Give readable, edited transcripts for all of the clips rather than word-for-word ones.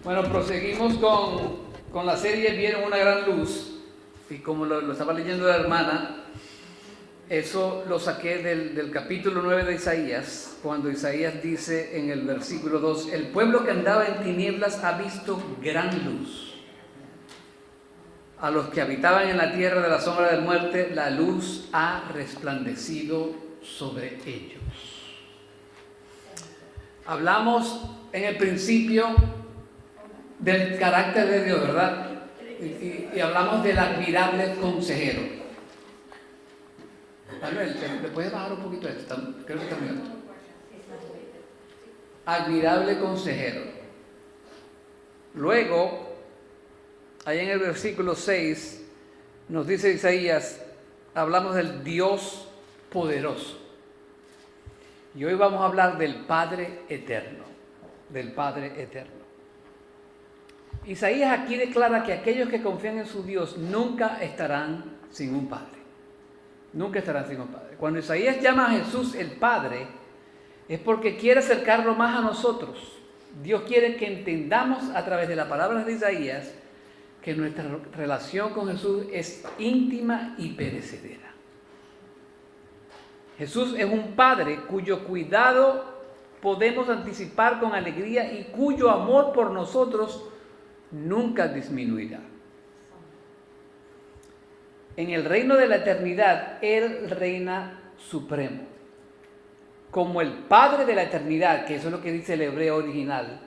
Bueno, proseguimos con la serie Vieron una gran luz, y como lo estaba leyendo la hermana, eso lo saqué del capítulo 9 de Isaías, cuando Isaías dice en el versículo 2, el pueblo que andaba en tinieblas ha visto gran luz. A los que habitaban en la tierra de la sombra de muerte, la luz ha resplandecido sobre ellos. Hablamos en el principio del carácter de Dios, ¿verdad? Y hablamos del admirable consejero. Manuel, ¿le puedes bajar un poquito esto? Creo que está bien. Admirable consejero. Luego, ahí en el versículo 6, nos dice Isaías, hablamos del Dios poderoso. Y hoy vamos a hablar del Padre eterno, del Padre eterno. Isaías aquí declara que aquellos que confían en su Dios nunca estarán sin un Padre. Nunca estarán sin un Padre. Cuando Isaías llama a Jesús el Padre, es porque quiere acercarlo más a nosotros. Dios quiere que entendamos a través de las palabras de Isaías que nuestra relación con Jesús es íntima y perecedera. Jesús es un Padre cuyo cuidado podemos anticipar con alegría y cuyo amor por nosotros nunca disminuirá. En el reino de la eternidad, Él reina supremo. Como el Padre de la eternidad, que eso es lo que dice el hebreo original,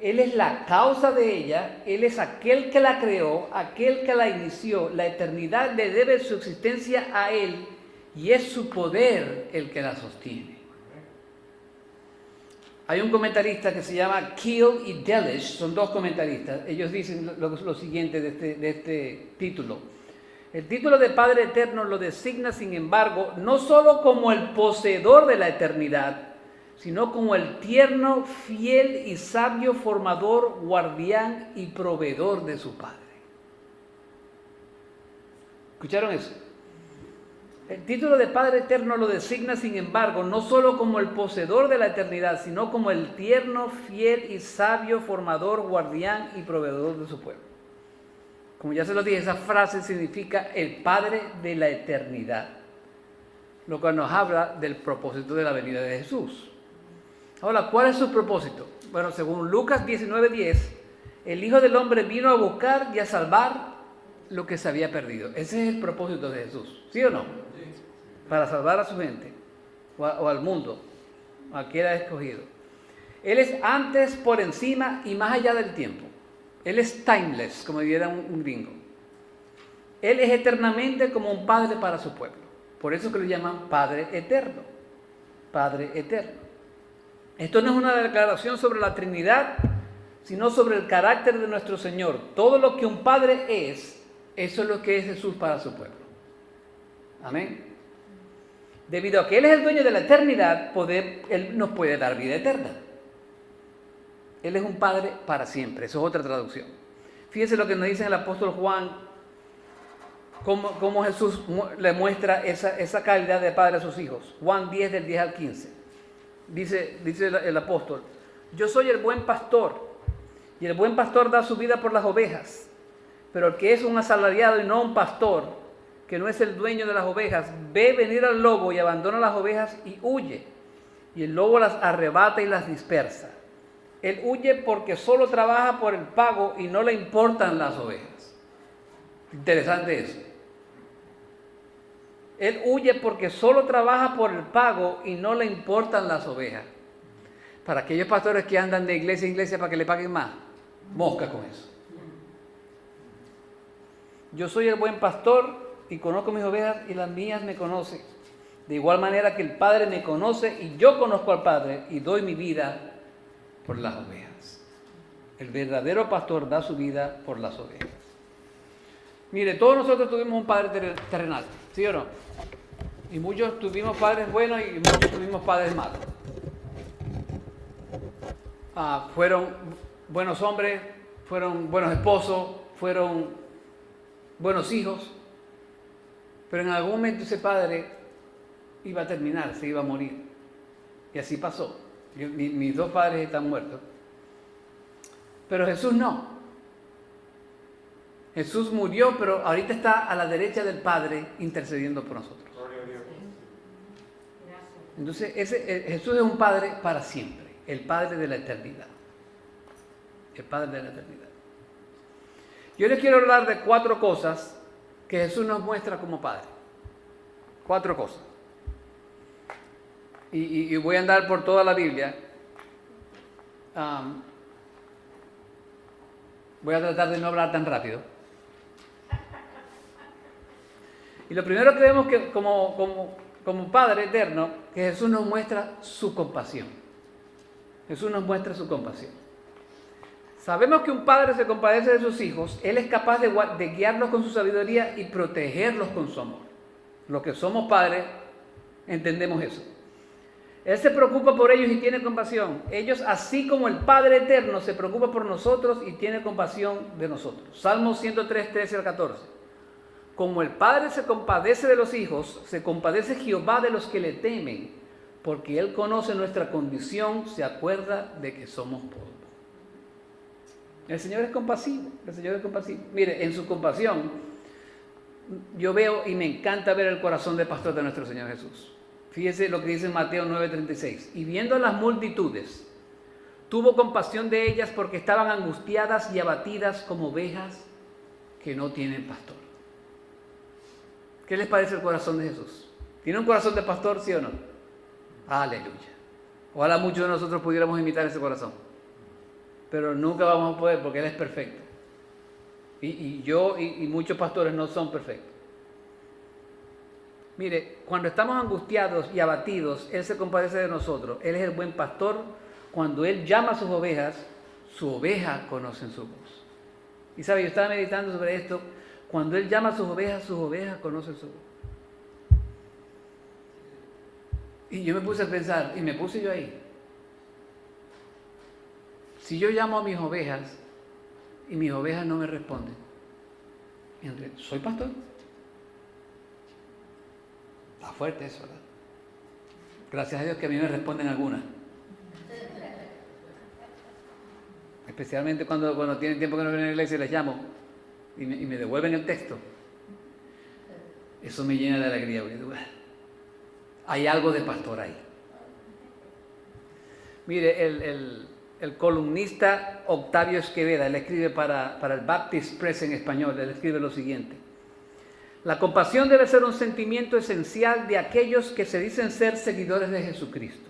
Él es la causa de ella, Él es aquel que la creó, aquel que la inició. La eternidad le debe su existencia a Él y es su poder el que la sostiene. Hay un comentarista que se llama Keel y Delitzsch, son dos comentaristas. Ellos dicen lo siguiente de este título. El título de Padre Eterno lo designa, sin embargo, no solo como el poseedor de la eternidad, sino como el tierno, fiel y sabio formador, guardián y proveedor de su Padre. ¿Escucharon eso? El título de Padre Eterno lo designa, sin embargo, no solo como el poseedor de la eternidad, sino como el tierno, fiel y sabio formador, guardián y proveedor de su pueblo. Como ya se lo dije, esa frase significa el Padre de la eternidad, lo cual nos habla del propósito de la venida de Jesús. Ahora, ¿cuál es su propósito? Bueno, según Lucas 19:10, el Hijo del Hombre vino a buscar y a salvar lo que se había perdido. Ese es el propósito de Jesús, ¿sí o no? Para salvar a su gente o al mundo, a quien ha escogido. Él es antes, por encima y más allá del tiempo. Él es timeless, como diría un gringo. Él es eternamente como un padre para su pueblo. Por eso que lo llaman Padre Eterno. Padre Eterno. Esto no es una declaración sobre la Trinidad, sino sobre el carácter de nuestro Señor. Todo lo que un padre es, eso es lo que es Jesús para su pueblo. Amén. Debido a que Él es el dueño de la eternidad, Él nos puede dar vida eterna. Él es un Padre para siempre. Eso es otra traducción. Fíjense lo que nos dice el apóstol Juan, cómo Jesús le muestra esa calidad de Padre a sus hijos. Juan 10, del 10 al 15. Dice el apóstol, yo soy el buen pastor, y el buen pastor da su vida por las ovejas. Pero el que es un asalariado y no un pastor, que no es el dueño de las ovejas, ve venir al lobo y abandona las ovejas y huye. Y el lobo las arrebata y las dispersa. Él huye porque solo trabaja por el pago y no le importan las ovejas. Interesante eso. Él huye porque solo trabaja por el pago y no le importan las ovejas. Para aquellos pastores que andan de iglesia a iglesia para que le paguen más, mosca con eso. Yo soy el buen pastor y conozco mis ovejas y las mías me conocen. De igual manera que el Padre me conoce y yo conozco al Padre y doy mi vida por las ovejas. El verdadero pastor da su vida por las ovejas. Mire, todos nosotros tuvimos un padre terrenal, ¿sí o no? Y muchos tuvimos padres buenos y muchos tuvimos padres malos. Fueron buenos hombres, fueron buenos esposos, fueron buenos hijos, pero en algún momento ese padre iba a terminar, se iba a morir. Y así pasó. Mis dos padres están muertos. Pero Jesús no. Jesús murió, pero ahorita está a la derecha del Padre intercediendo por nosotros. Entonces, Jesús es un Padre para siempre, el Padre de la eternidad. El Padre de la eternidad. Yo les quiero hablar de 4 cosas que Jesús nos muestra como Padre. 4 cosas. Y voy a andar por toda la Biblia. Voy a tratar de no hablar tan rápido. Y lo primero que vemos que como Padre eterno, que Jesús nos muestra su compasión. Jesús nos muestra su compasión. Sabemos que un padre se compadece de sus hijos. Él es capaz de guiarlos con su sabiduría y protegerlos con su amor. Los que somos padres entendemos eso. Él se preocupa por ellos y tiene compasión. Ellos, así como el Padre eterno, se preocupa por nosotros y tiene compasión de nosotros. Salmos 103, 13 al 14. Como el Padre se compadece de los hijos, se compadece Jehová de los que le temen, porque Él conoce nuestra condición, se acuerda de que somos polvo. El Señor es compasivo, el Señor es compasivo. Mire, en su compasión, yo veo y me encanta ver el corazón del pastor de nuestro Señor Jesús. Fíjese lo que dice en Mateo 9:36. Y viendo a las multitudes, tuvo compasión de ellas porque estaban angustiadas y abatidas como ovejas que no tienen pastor. ¿Qué les parece el corazón de Jesús? ¿Tiene un corazón de pastor, sí o no? Aleluya. Ojalá muchos de nosotros pudiéramos imitar ese corazón. Pero nunca vamos a poder porque Él es perfecto. Y yo y muchos pastores no son perfectos. Mire, cuando estamos angustiados y abatidos, Él se compadece de nosotros. Él es el buen pastor. Cuando Él llama a sus ovejas, su oveja conocen su voz. Y sabe, yo estaba meditando sobre esto. Cuando Él llama a sus ovejas conocen su voz. Y yo me puse a pensar, y me puse yo ahí. Si yo llamo a mis ovejas y mis ovejas no me responden, ¿soy pastor? Está fuerte eso, ¿verdad? Gracias a Dios que a mí me responden algunas. Especialmente cuando tienen tiempo que no vienen a la iglesia y les llamo y me devuelven el texto. Eso me llena de alegría. Hay algo de pastor ahí. Mire, el columnista Octavio Esqueveda, él escribe para el Baptist Press en español, él escribe lo siguiente. La compasión debe ser un sentimiento esencial de aquellos que se dicen ser seguidores de Jesucristo.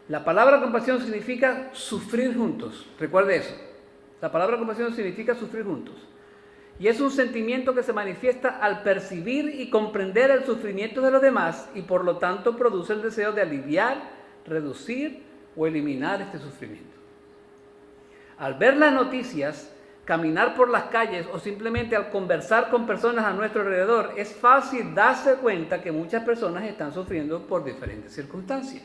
La palabra compasión significa sufrir juntos. Recuerde eso. La palabra compasión significa sufrir juntos. Y es un sentimiento que se manifiesta al percibir y comprender el sufrimiento de los demás y por lo tanto produce el deseo de aliviar, reducir o eliminar este sufrimiento. Al ver las noticias, caminar por las calles o simplemente al conversar con personas a nuestro alrededor, es fácil darse cuenta que muchas personas están sufriendo por diferentes circunstancias.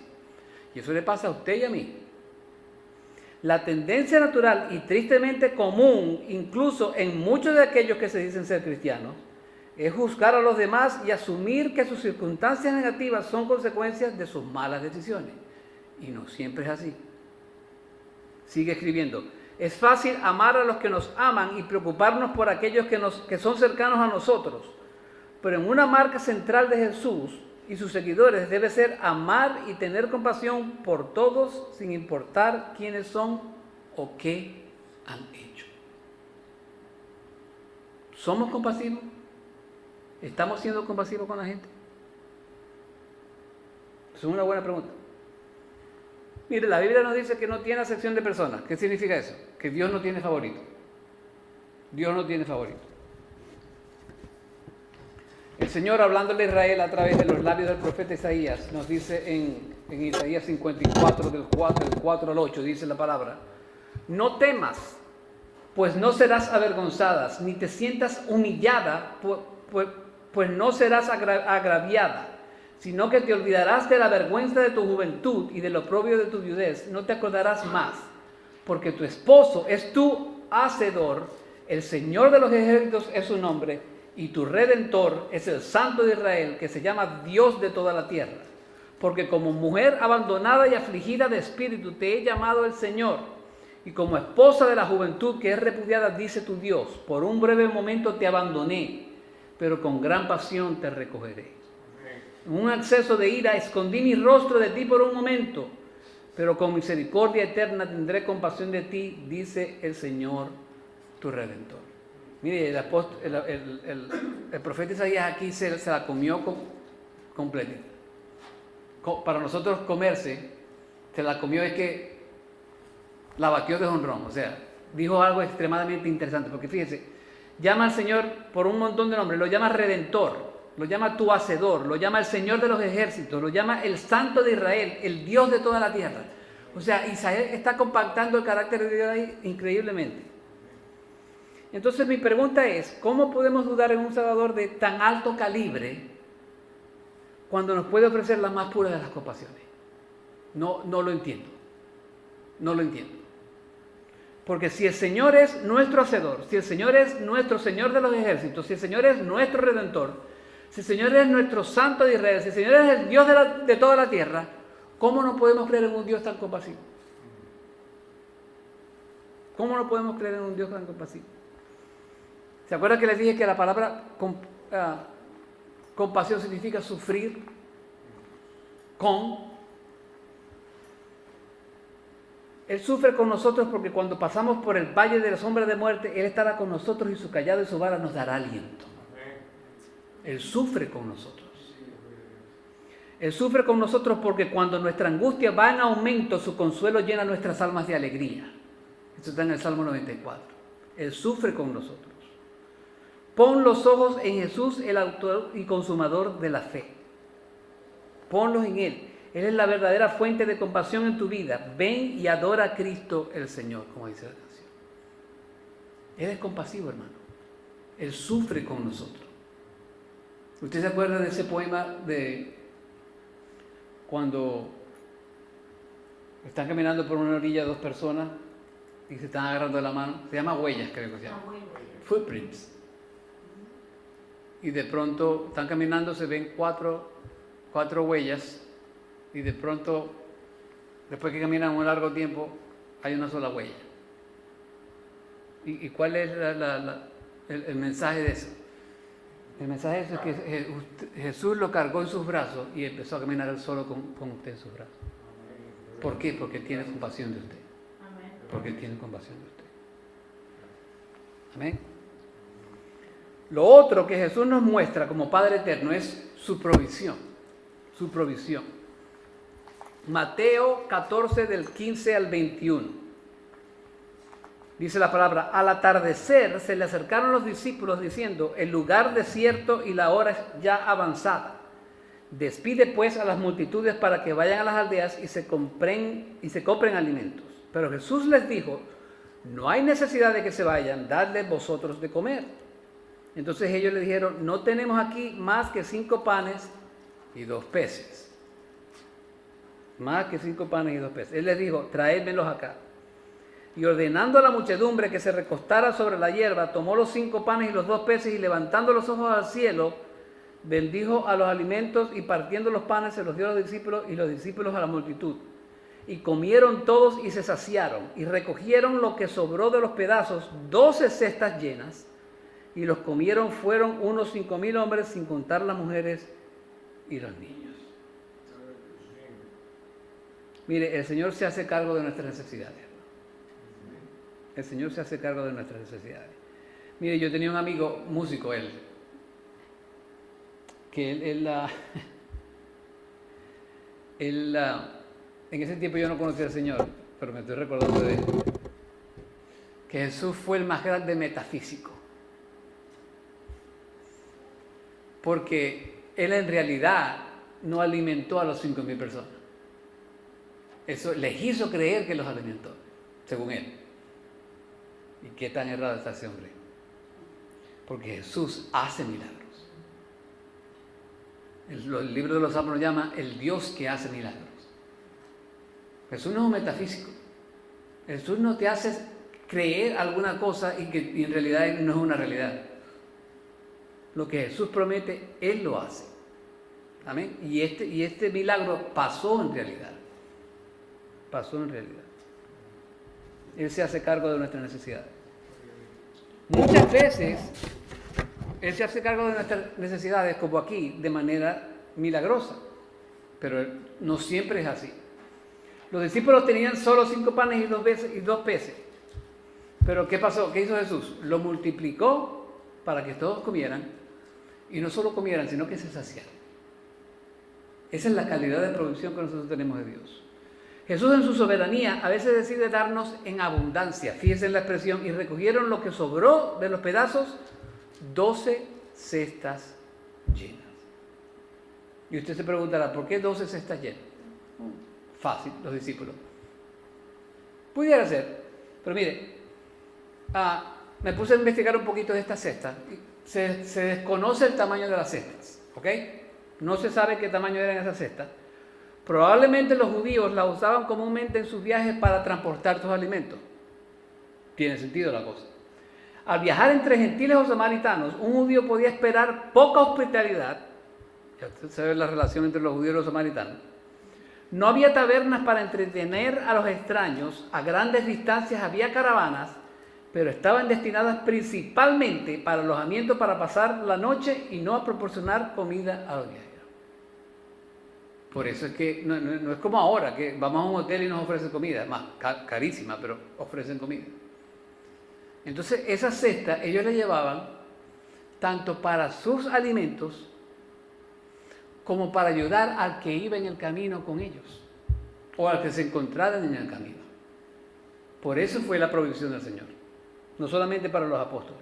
Y eso le pasa a usted y a mí. La tendencia natural y tristemente común, incluso en muchos de aquellos que se dicen ser cristianos, es juzgar a los demás y asumir que sus circunstancias negativas son consecuencias de sus malas decisiones. Y no siempre es así. Sigue escribiendo. Es fácil amar a los que nos aman y preocuparnos por aquellos que son cercanos a nosotros. Pero en una marca central de Jesús y sus seguidores debe ser amar y tener compasión por todos sin importar quiénes son o qué han hecho. ¿Somos compasivos? ¿Estamos siendo compasivos con la gente? Es una buena pregunta. Mire, la Biblia nos dice que no tiene acepción de personas. ¿Qué significa eso? Que Dios no tiene favorito. Dios no tiene favorito. El Señor, hablándole a Israel a través de los labios del profeta Isaías, nos dice en Isaías 54, del 4 al 8, dice la palabra: no temas, pues no serás avergonzada, ni te sientas humillada, pues no serás agraviada, sino que te olvidarás de la vergüenza de tu juventud y del oprobio de tu viudez, no te acordarás más, porque tu esposo es tu hacedor, el Señor de los ejércitos es su nombre, y tu Redentor es el Santo de Israel, que se llama Dios de toda la tierra. Porque como mujer abandonada y afligida de espíritu te he llamado el Señor, Y como esposa de la juventud que es repudiada, dice tu Dios, por un breve momento te abandoné, pero con gran pasión te recogeré. En un acceso de ira escondí mi rostro de ti por un momento, pero con misericordia eterna tendré compasión de ti, dice el Señor tu Redentor. Mire, el profeta Isaías aquí se la comió completita. Para nosotros comerse, se la comió es que la batió de honrón, o sea, dijo algo extremadamente interesante, porque fíjense, llama al Señor por un montón de nombres, lo llama Redentor, lo llama tu Hacedor, lo llama el Señor de los ejércitos, lo llama el Santo de Israel, el Dios de toda la tierra. O sea, Isaías está compactando el carácter de Dios ahí increíblemente. Entonces mi pregunta es, ¿cómo podemos dudar en un Salvador de tan alto calibre cuando nos puede ofrecer la más pura de las compasiones? No lo entiendo. No lo entiendo. Porque si el Señor es nuestro Hacedor, si el Señor es nuestro Señor de los ejércitos, si el Señor es nuestro Redentor, si el Señor es nuestro Santo de Israel, si el Señor es el Dios de toda la tierra, ¿cómo no podemos creer en un Dios tan compasivo? ¿Cómo no podemos creer en un Dios tan compasivo? ¿Se acuerdan que les dije que la palabra compasión significa sufrir con? Él sufre con nosotros porque cuando pasamos por el valle de la sombra de muerte, Él estará con nosotros y su callado y su vara nos dará aliento. Él sufre con nosotros. Él sufre con nosotros porque cuando nuestra angustia va en aumento, su consuelo llena nuestras almas de alegría. Esto está en el Salmo 94. Él sufre con nosotros. Pon los ojos en Jesús, el autor y consumador de la fe. Ponlos en Él. Él es la verdadera fuente de compasión en tu vida. Ven y adora a Cristo el Señor, como dice la canción. Él es compasivo, hermano. Él sufre con nosotros. ¿Usted se acuerda de ese poema de cuando están caminando por una orilla dos personas y se están agarrando de la mano? Se llama Huellas, creo que se llama. Footprints. Y de pronto están caminando, se ven cuatro huellas. Y de pronto, después que caminan un largo tiempo, hay una sola huella. ¿Y cuál es el mensaje de eso? El mensaje de eso es que Jesús lo cargó en sus brazos y empezó a caminar él solo con usted en sus brazos. ¿Por qué? Porque tiene compasión de usted. Porque tiene compasión de usted. Amén. Lo otro que Jesús nos muestra como Padre Eterno es su provisión. Su provisión. Mateo 14 del 15 al 21. Dice la palabra, al atardecer se le acercaron los discípulos diciendo, el lugar desierto y la hora es ya avanzada. Despide pues a las multitudes para que vayan a las aldeas y se compren alimentos. Pero Jesús les dijo, no hay necesidad de que se vayan, dadles vosotros de comer. Entonces ellos le dijeron, no tenemos aquí más que 5 panes y 2 peces. Más que 5 panes y 2 peces. Él les dijo, traédmelos acá. Y ordenando a la muchedumbre que se recostara sobre la hierba, tomó los 5 panes y los 2 peces y levantando los ojos al cielo, bendijo a los alimentos y partiendo los panes se los dio a los discípulos y los discípulos a la multitud. Y comieron todos y se saciaron y recogieron lo que sobró de los pedazos, 12 cestas llenas, y los comieron fueron unos 5,000 hombres sin contar las mujeres y los niños. Mire, el Señor se hace cargo de nuestras necesidades. El Señor se hace cargo de nuestras necesidades. Mire, yo tenía un amigo músico, él, que en ese tiempo yo no conocía al Señor, pero me estoy recordando de él, que Jesús fue el más grande metafísico. Porque Él en realidad no alimentó a los 5,000 personas. Eso les hizo creer que los alimentó, según Él. ¿Y qué tan errado está ese hombre? Porque Jesús hace milagros. El libro de los Salmos lo llama el Dios que hace milagros. Jesús no es un metafísico. Jesús no te hace creer alguna cosa y en realidad no es una realidad. Lo que Jesús promete, Él lo hace. Amén. Y este milagro pasó en realidad. Pasó en realidad. Él se hace cargo de nuestras necesidades. Muchas veces, Él se hace cargo de nuestras necesidades, como aquí, de manera milagrosa. Pero no siempre es así. Los discípulos tenían solo 5 panes y 2 peces. Pero ¿qué pasó? ¿Qué hizo Jesús? Lo multiplicó para que todos comieran. Y no solo comieran, sino que se saciaran. Esa es la calidad de provisión que nosotros tenemos de Dios. Jesús en su soberanía a veces decide darnos en abundancia. Fíjense en la expresión. Y recogieron lo que sobró de los pedazos, 12 cestas llenas. Y usted se preguntará, ¿por qué 12 cestas llenas? Fácil, los discípulos. Pudiera ser, pero mire, me puse a investigar un poquito de estas cestas. Se desconoce el tamaño de las cestas, ¿ok? No se sabe qué tamaño eran esas cestas. Probablemente los judíos las usaban comúnmente en sus viajes para transportar sus alimentos. Tiene sentido la cosa. Al viajar entre gentiles o samaritanos, un judío podía esperar poca hospitalidad. Ya usted sabe la relación entre los judíos y los samaritanos. No había tabernas para entretener a los extraños. A grandes distancias había caravanas, pero estaban destinadas principalmente para alojamiento para pasar la noche y no a proporcionar comida a los viajeros. Por eso es que no es como ahora, que vamos a un hotel y nos ofrecen comida, más carísima, pero ofrecen comida. Entonces, esa cesta ellos la llevaban tanto para sus alimentos como para ayudar al que iba en el camino con ellos o al que se encontraran en el camino. Por eso fue la provisión del Señor, no solamente para los apóstoles.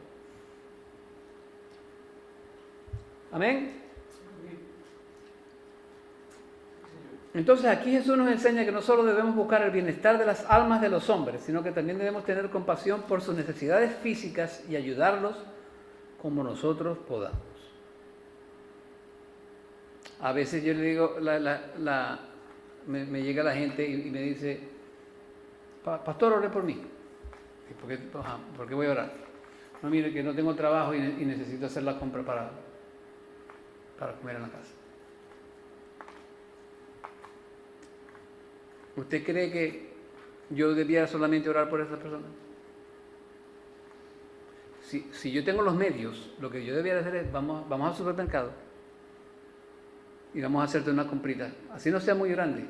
Amén. Entonces aquí Jesús nos enseña que no solo debemos buscar el bienestar de las almas de los hombres, sino que también debemos tener compasión por sus necesidades físicas y ayudarlos como nosotros podamos. A veces yo le digo, me llega la gente y me dice, pastor, ore por mí. ¿Por qué voy a orar? No, mire que no tengo trabajo y necesito hacer la compra para comer en la casa. ¿Usted cree que yo debiera solamente orar por esa persona? Si yo tengo los medios, lo que yo debiera hacer es, vamos al supermercado y vamos a hacerte una comprita, así no sea muy grande,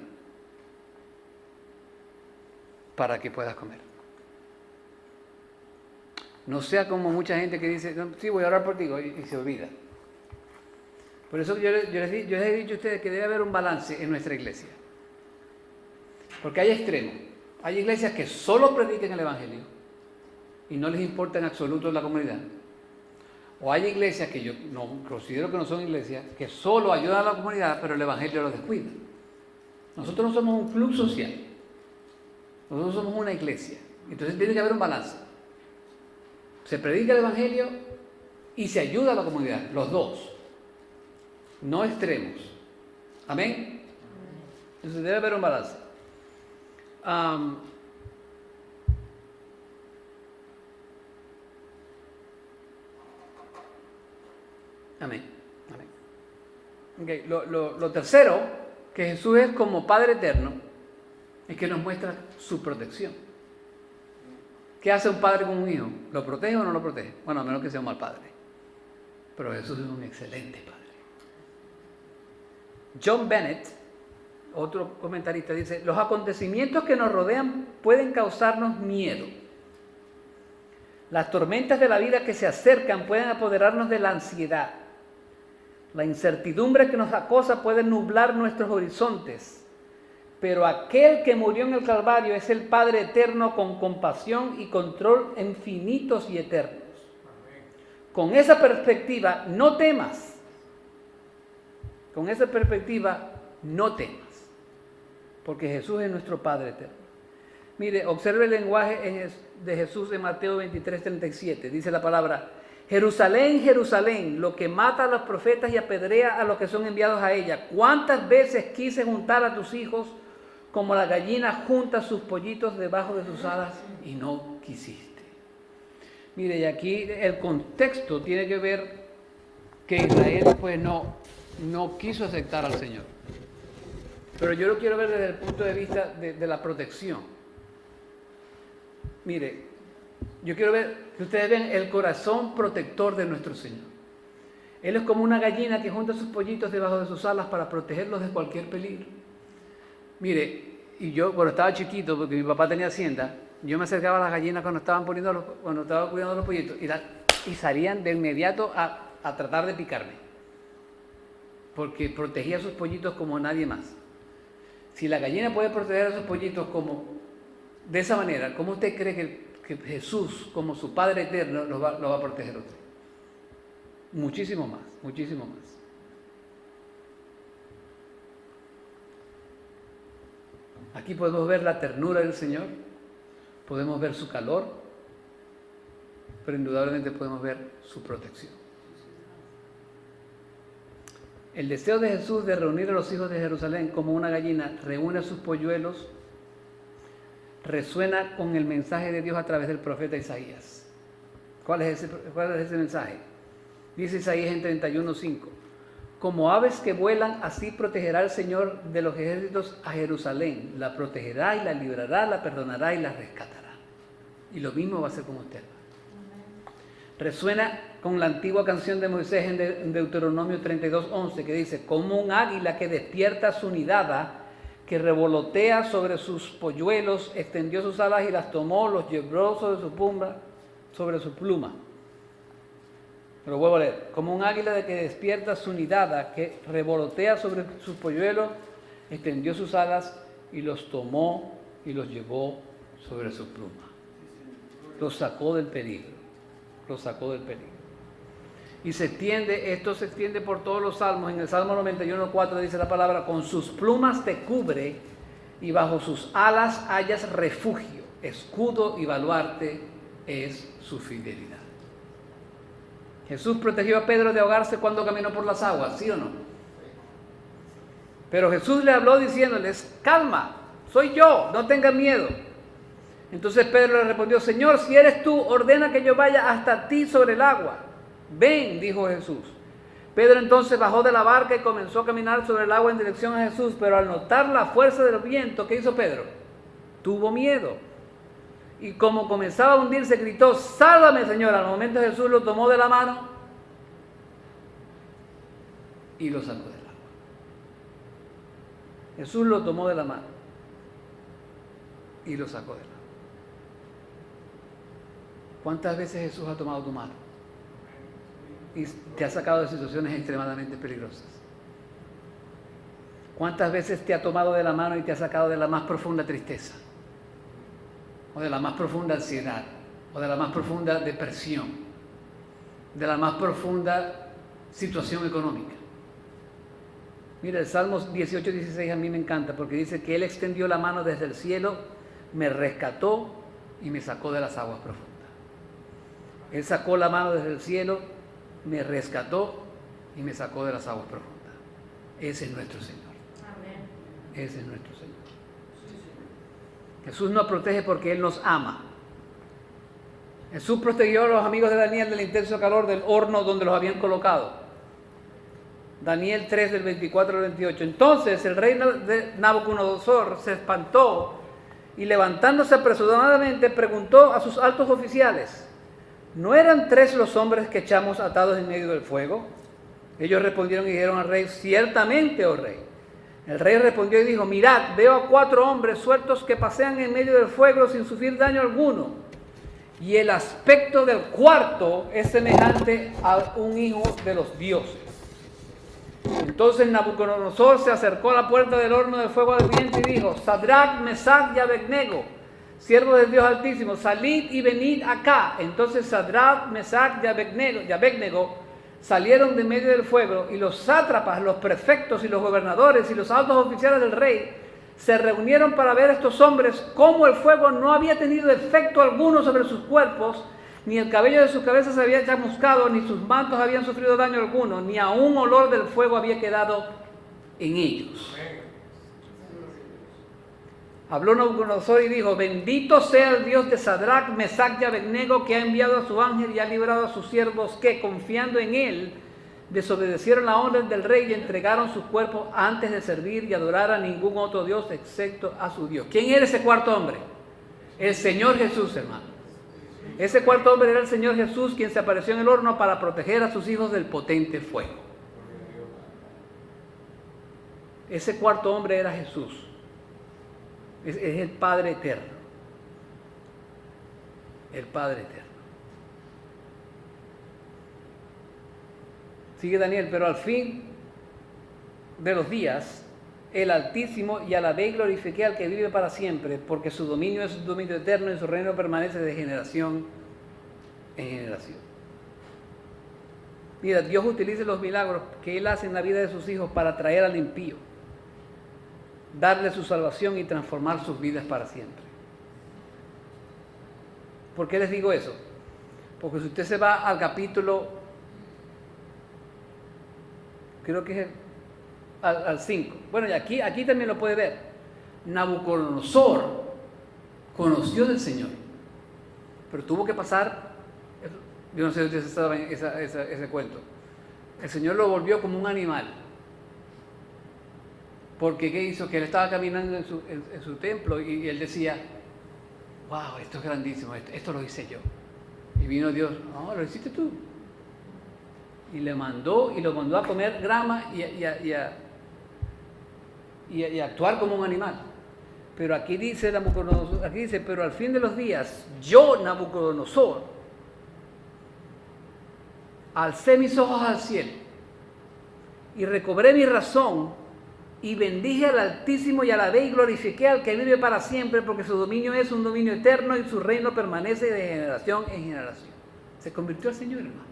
para que puedas comer. No sea como mucha gente que dice, no, sí, voy a orar por ti, y se olvida. Por eso yo les he dicho a ustedes que debe haber un balance en nuestra iglesia. Porque hay extremos. Hay iglesias que solo predican el Evangelio y no les importa en absoluto la comunidad. O hay iglesias que yo no considero que no son iglesias, que solo ayudan a la comunidad, pero el Evangelio los descuida. Nosotros no somos un club social. Nosotros somos una iglesia. Entonces tiene que haber un balance. Se predica el Evangelio y se ayuda a la comunidad. Los dos. No extremos. Amén. Entonces debe haber un balance. Amén. Amén. Okay. Lo tercero, que Jesús es como Padre eterno, es que nos muestra su protección. ¿Qué hace un padre con un hijo? ¿Lo protege o no lo protege? Bueno, a menos que sea un mal padre. Pero Jesús es un excelente padre. John Bennett, otro comentarista, dice, los acontecimientos que nos rodean pueden causarnos miedo. Las tormentas de la vida que se acercan pueden apoderarnos de la ansiedad. La incertidumbre que nos acosa puede nublar nuestros horizontes. Pero aquel que murió en el Calvario es el Padre eterno con compasión y control infinitos y eternos. Con esa perspectiva, no temas. Con esa perspectiva, no temas. Porque Jesús es nuestro Padre eterno. Mire, observe el lenguaje de Jesús en Mateo 23:37. Dice la palabra, Jerusalén, Jerusalén, lo que mata a los profetas y apedrea a los que son enviados a ella. ¿Cuántas veces quise juntar a tus hijos como la gallina junta sus pollitos debajo de sus alas y no quisiste? Mire, y aquí el contexto tiene que ver que Israel pues no quiso aceptar al Señor. Pero yo lo quiero ver desde el punto de vista de la protección. Mire, yo quiero ver que ustedes vean el corazón protector de nuestro Señor. Él es como una gallina que junta sus pollitos debajo de sus alas para protegerlos de cualquier peligro. Mire, y yo cuando estaba chiquito, porque mi papá tenía hacienda, yo me acercaba a las gallinas cuando estaba cuidando los pollitos y salían de inmediato a tratar de picarme, porque protegía a sus pollitos como nadie más. Si la gallina puede proteger a sus pollitos de esa manera, ¿cómo usted cree que Jesús, como su Padre eterno, lo va a proteger a usted? Muchísimo más, muchísimo más. Aquí podemos ver la ternura del Señor, podemos ver su calor, pero indudablemente podemos ver su protección. El deseo de Jesús de reunir a los hijos de Jerusalén como una gallina reúne a sus polluelos resuena con el mensaje de Dios a través del profeta Isaías. ¿Cuál es ese mensaje? Dice Isaías en 31:5: como aves que vuelan, así protegerá el Señor de los ejércitos a Jerusalén. La protegerá y la librará, la perdonará y la rescatará. Y lo mismo va a hacer con usted. Resuena con la antigua canción de Moisés en Deuteronomio 32:11, que dice: como un águila que despierta su nidada, que revolotea sobre sus polluelos, extendió sus alas y las tomó, los llevó sobre su pluma. Lo vuelvo a leer. Como un águila de que despierta su nidada, que revolotea sobre sus polluelos, extendió sus alas y los tomó y los llevó sobre su pluma. Los sacó del peligro. Los sacó del peligro. Y esto se extiende por todos los salmos. En el Salmo 91:4 dice la palabra: con sus plumas te cubre y bajo sus alas hallas refugio. Escudo y baluarte es su fidelidad. Jesús protegió a Pedro de ahogarse cuando caminó por las aguas, ¿sí o no? Pero Jesús le habló diciéndoles: calma, soy yo, no tengan miedo. Entonces Pedro le respondió: Señor, si eres tú, ordena que yo vaya hasta ti sobre el agua. Ven, dijo Jesús. Pedro entonces bajó de la barca y comenzó a caminar sobre el agua en dirección a Jesús, pero al notar la fuerza del viento, ¿qué hizo Pedro? Tuvo miedo. Y como comenzaba a hundirse, gritó: sálvame, Señor. Al momento Jesús lo tomó de la mano y lo sacó del agua. Jesús lo tomó de la mano y lo sacó del agua. ¿Cuántas veces Jesús ha tomado tu mano y te ha sacado de situaciones extremadamente peligrosas? ¿Cuántas veces te ha tomado de la mano y te ha sacado de la más profunda tristeza, o de la más profunda ansiedad, o de la más profunda depresión, de la más profunda situación económica? Mira, el Salmo 18:16 a mí me encanta, porque dice que Él extendió la mano desde el cielo, me rescató y me sacó de las aguas profundas. Él sacó la mano desde el cielo, me rescató y me sacó de las aguas profundas. Ese es nuestro Señor. Amén. Ese es nuestro Señor. Jesús nos protege porque Él nos ama. Jesús protegió a los amigos de Daniel del intenso calor del horno donde los habían colocado. Daniel 3, del 24 al 28. Entonces el rey de Nabucodonosor se espantó y, levantándose apresuradamente, preguntó a sus altos oficiales: ¿no eran 3 los hombres que echamos atados en medio del fuego? Ellos respondieron y dijeron al rey: ciertamente, oh rey. El rey respondió y dijo: mirad, veo a 4 hombres sueltos que pasean en medio del fuego sin sufrir daño alguno. Y el aspecto del cuarto es semejante a un hijo de los dioses. Entonces Nabucodonosor se acercó a la puerta del horno de fuego ardiente y dijo: Sadrach, Mesach y Abednego, siervos del Dios Altísimo, salid y venid acá. Entonces Sadrach, Mesach y Abednego salieron de medio del fuego, y los sátrapas, los prefectos y los gobernadores y los altos oficiales del rey se reunieron para ver a estos hombres cómo el fuego no había tenido efecto alguno sobre sus cuerpos, ni el cabello de sus cabezas se había chamuscado, ni sus mantos habían sufrido daño alguno, ni aún olor del fuego había quedado en ellos. Habló Nabucodonosor y dijo: bendito sea el Dios de Sadrach, Mesach y Abednego, que ha enviado a su ángel y ha librado a sus siervos que, confiando en él, desobedecieron la orden del rey y entregaron sus cuerpos antes de servir y adorar a ningún otro Dios excepto a su Dios. ¿Quién era ese cuarto hombre? El Señor Jesús, hermano. Ese cuarto hombre era el Señor Jesús, quien se apareció en el horno para proteger a sus hijos del potente fuego. Ese cuarto hombre era Jesús. Es el Padre eterno. El Padre eterno. Sigue Daniel, pero al fin de los días, el Altísimo y alabé y glorifiqué al que vive para siempre, porque su dominio es un dominio eterno y su reino permanece de generación en generación. Mira, Dios utiliza los milagros que Él hace en la vida de sus hijos para traer al impío, darle su salvación y transformar sus vidas para siempre. ¿Por qué les digo eso? Porque si usted se va al capítulo, creo que es al 5. Bueno, y aquí también lo puede ver. Nabucodonosor conoció del Señor, pero tuvo que pasar, yo no sé si ustedes saben ese cuento. El Señor lo volvió como un animal. Porque ¿qué hizo? Que él estaba caminando en su templo y él decía, wow, esto es grandísimo, esto lo hice yo. Y vino Dios, no, lo hiciste tú. Y lo mandó a comer grama y a actuar como un animal. Pero aquí dice Nabucodonosor, pero al fin de los días, yo, Nabucodonosor, alcé mis ojos al cielo y recobré mi razón y bendije al Altísimo y alabé y glorifiqué al que vive para siempre, porque su dominio es un dominio eterno y su reino permanece de generación en generación. Se convirtió al Señor, hermano.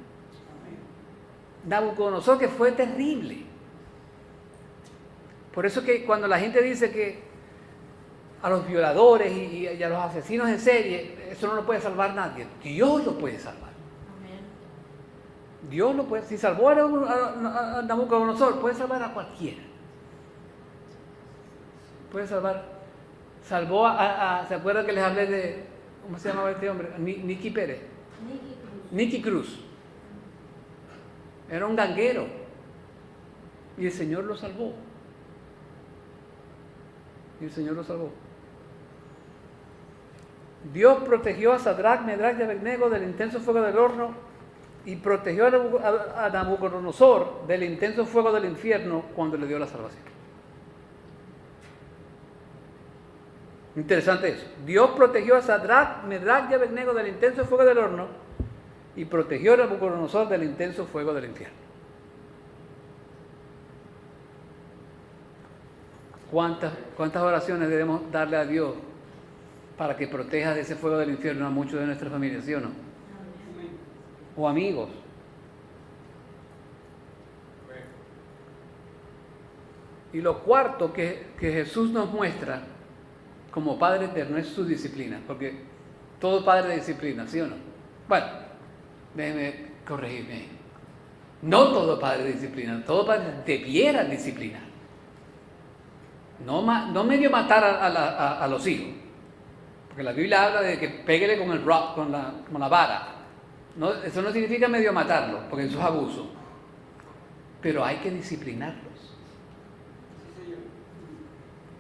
Nabucodonosor, que fue terrible. Por eso que cuando la gente dice que a los violadores y a los asesinos en serie, eso no lo puede salvar nadie. Dios lo puede salvar. Dios lo puede. Si salvó a Nabucodonosor, puede salvar a cualquiera. Puede salvar. Salvó ¿se acuerdan que les hablé de, ¿cómo se llamaba este hombre? Nicky Pérez. Nicky Cruz. Era un ganguero. Y el Señor lo salvó. Dios protegió a Sadrach, Medrach y Abednego del intenso fuego del horno y protegió a Nabucodonosor del intenso fuego del infierno cuando le dio la salvación. Interesante eso. Dios protegió a Sadrach, Medrach y Abednego del intenso fuego del horno y protegió a Nabucodonosor del intenso fuego del infierno. ¿Cuántas oraciones debemos darle a Dios para que proteja de ese fuego del infierno a muchos de nuestras familias, ¿sí o no? O amigos. Y lo cuarto que Jesús nos muestra como Padre eterno es su disciplina, porque todo padre disciplina, ¿sí o no? Bueno, déjenme corregirme. No todo padre disciplina, todo padre debiera disciplinar. No medio matar a los hijos, porque la Biblia habla de que péguele con el rock, con la vara. No, eso no significa medio matarlo, porque eso es abuso. Pero hay que disciplinarlos.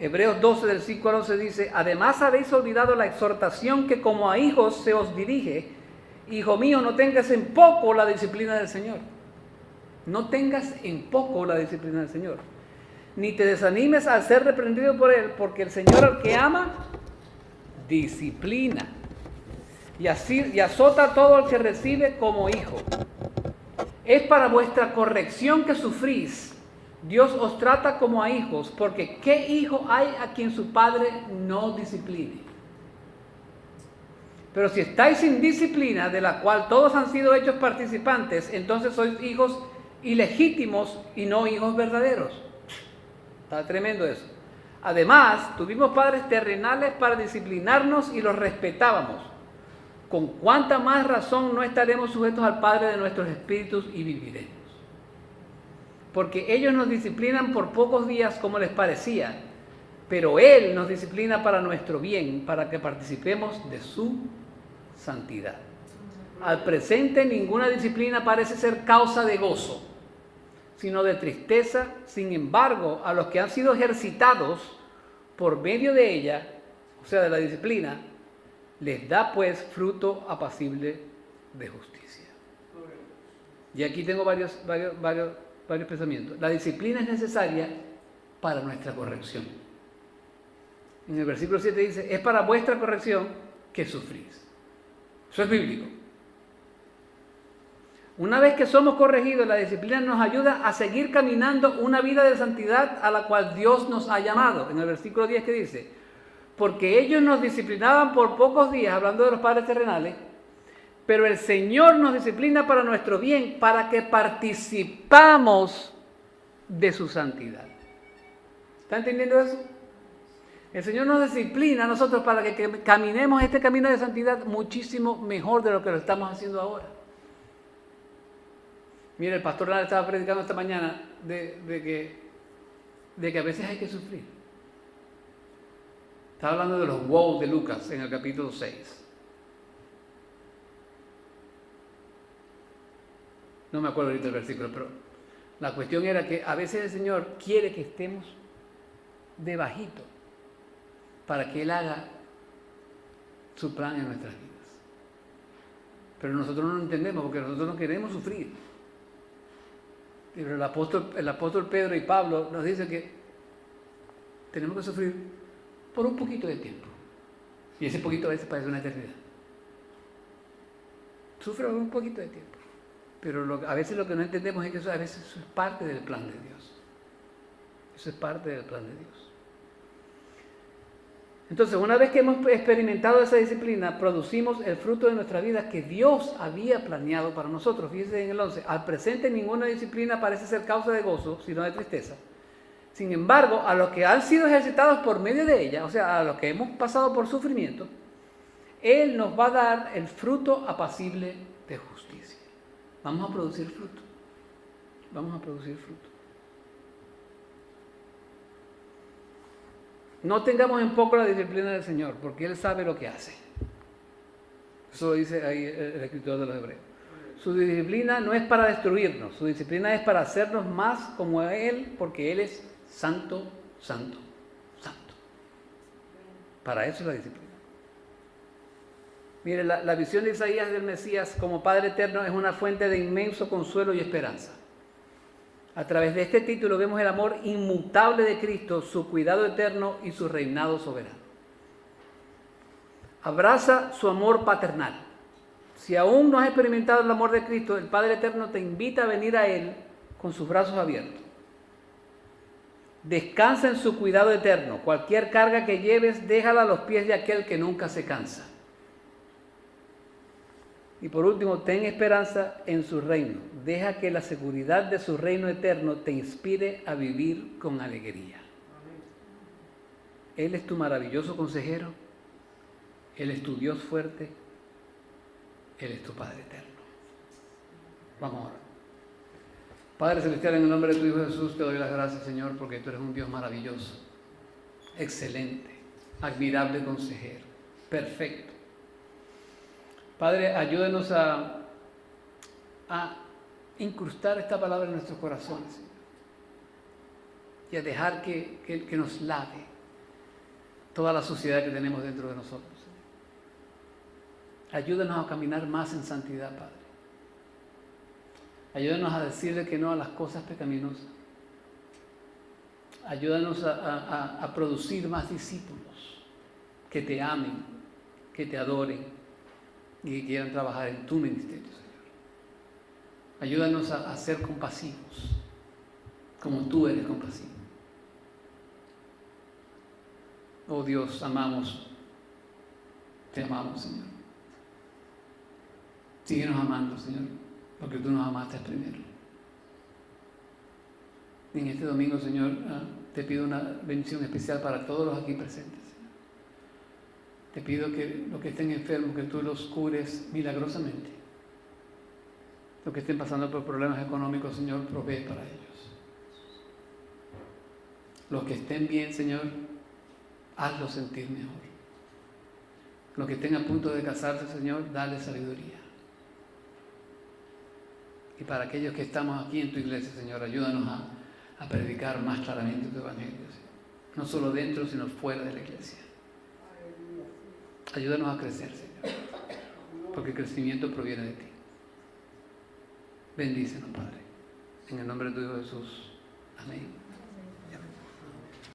Hebreos 12 del 5 al 11 dice, además habéis olvidado la exhortación que como a hijos se os dirige, hijo mío, no tengas en poco la disciplina del Señor. No tengas en poco la disciplina del Señor. Ni te desanimes al ser reprendido por Él, porque el Señor al que ama, disciplina. Y azota a todo el que recibe como hijo. Es para vuestra corrección que sufrís. Dios os trata como a hijos, porque ¿qué hijo hay a quien su padre no discipline? Pero si estáis sin disciplina, de la cual todos han sido hechos participantes, entonces sois hijos ilegítimos y no hijos verdaderos. Está tremendo eso. Además, tuvimos padres terrenales para disciplinarnos y los respetábamos. ¿Con cuánta más razón no estaremos sujetos al Padre de nuestros espíritus y viviremos? Porque ellos nos disciplinan por pocos días como les parecía, pero Él nos disciplina para nuestro bien, para que participemos de su santidad. Al presente ninguna disciplina parece ser causa de gozo, sino de tristeza. Sin embargo, a los que han sido ejercitados por medio de ella, o sea, de la disciplina, Les da pues fruto apacible de justicia. Y aquí tengo varios pensamientos. La disciplina es necesaria para nuestra corrección. En el versículo 7 dice, es para vuestra corrección que sufrís. Eso es bíblico. Una vez que somos corregidos, la disciplina nos ayuda a seguir caminando una vida de santidad a la cual Dios nos ha llamado. En el versículo 10 que dice, porque ellos nos disciplinaban por pocos días, hablando de los padres terrenales, pero el Señor nos disciplina para nuestro bien, para que participamos de su santidad. ¿Está entendiendo eso? El Señor nos disciplina a nosotros para que caminemos este camino de santidad muchísimo mejor de lo que lo estamos haciendo ahora. Mira, el pastor Lara estaba predicando esta mañana de que a veces hay que sufrir. Estaba hablando de los woes de Lucas en el capítulo 6. No me acuerdo ahorita el versículo, pero la cuestión era que a veces el Señor quiere que estemos debajito para que Él haga su plan en nuestras vidas. Pero nosotros no lo entendemos porque nosotros no queremos sufrir. Pero el apóstol Pedro y Pablo nos dicen que tenemos que sufrir por un poquito de tiempo. Y ese poquito a veces parece una eternidad. Sufre por un poquito de tiempo. Pero a veces lo que no entendemos es que a veces eso es parte del plan de Dios. Eso es parte del plan de Dios. Entonces, una vez que hemos experimentado esa disciplina, producimos el fruto de nuestra vida que Dios había planeado para nosotros. Fíjense en el 11, al presente ninguna disciplina parece ser causa de gozo, sino de tristeza. Sin embargo, a los que han sido ejercitados por medio de ella, o sea, a los que hemos pasado por sufrimiento, Él nos va a dar el fruto apacible de justicia. Vamos a producir fruto. Vamos a producir fruto. No tengamos en poco la disciplina del Señor, porque Él sabe lo que hace. Eso lo dice ahí el escritor de los Hebreos. Su disciplina no es para destruirnos, su disciplina es para hacernos más como Él, porque Él es santo, santo, santo. Para eso es la disciplina. Mire, la visión de Isaías del Mesías como Padre Eterno es una fuente de inmenso consuelo y esperanza. A través de este título vemos el amor inmutable de Cristo, su cuidado eterno y su reinado soberano. Abraza su amor paternal. Si aún no has experimentado el amor de Cristo, el Padre Eterno te invita a venir a Él con sus brazos abiertos. Descansa en su cuidado eterno. Cualquier carga que lleves, déjala a los pies de aquel que nunca se cansa. Y por último, ten esperanza en su reino. Deja que la seguridad de su reino eterno te inspire a vivir con alegría. Él es tu maravilloso consejero. Él es tu Dios fuerte. Él es tu Padre eterno. Vamos ahora. Padre Celestial, en el nombre de tu Hijo Jesús, te doy las gracias, Señor, porque tú eres un Dios maravilloso, excelente, admirable consejero, perfecto. Padre, ayúdenos a incrustar esta palabra en nuestros corazones, Señor, y a dejar que nos lave toda la suciedad que tenemos dentro de nosotros, Señor. Ayúdanos a caminar más en santidad, Padre. Ayúdanos a decirle que no a las cosas pecaminosas. Ayúdanos a producir más discípulos que te amen, que te adoren y que quieran trabajar en tu ministerio, Señor. Ayúdanos a ser compasivos, como tú eres compasivo. Oh Dios, amamos, te amamos, Señor. Síguenos amando, Señor, porque tú nos amaste primero. En este domingo, Señor, te pido una bendición especial para todos los aquí presentes. Te pido que los que estén enfermos, que tú los cures milagrosamente. Los que estén pasando por problemas económicos, Señor, provee para ellos. Los que estén bien, Señor, hazlos sentir mejor. Los que estén a punto de casarse, Señor, dale sabiduría. Y para aquellos que estamos aquí en tu iglesia, Señor, ayúdanos a predicar más claramente tu evangelio, Señor. No solo dentro, sino fuera de la iglesia. Ayúdanos a crecer, Señor, porque el crecimiento proviene de ti. Bendícenos, Padre. En el nombre de tu Hijo Jesús. Amén.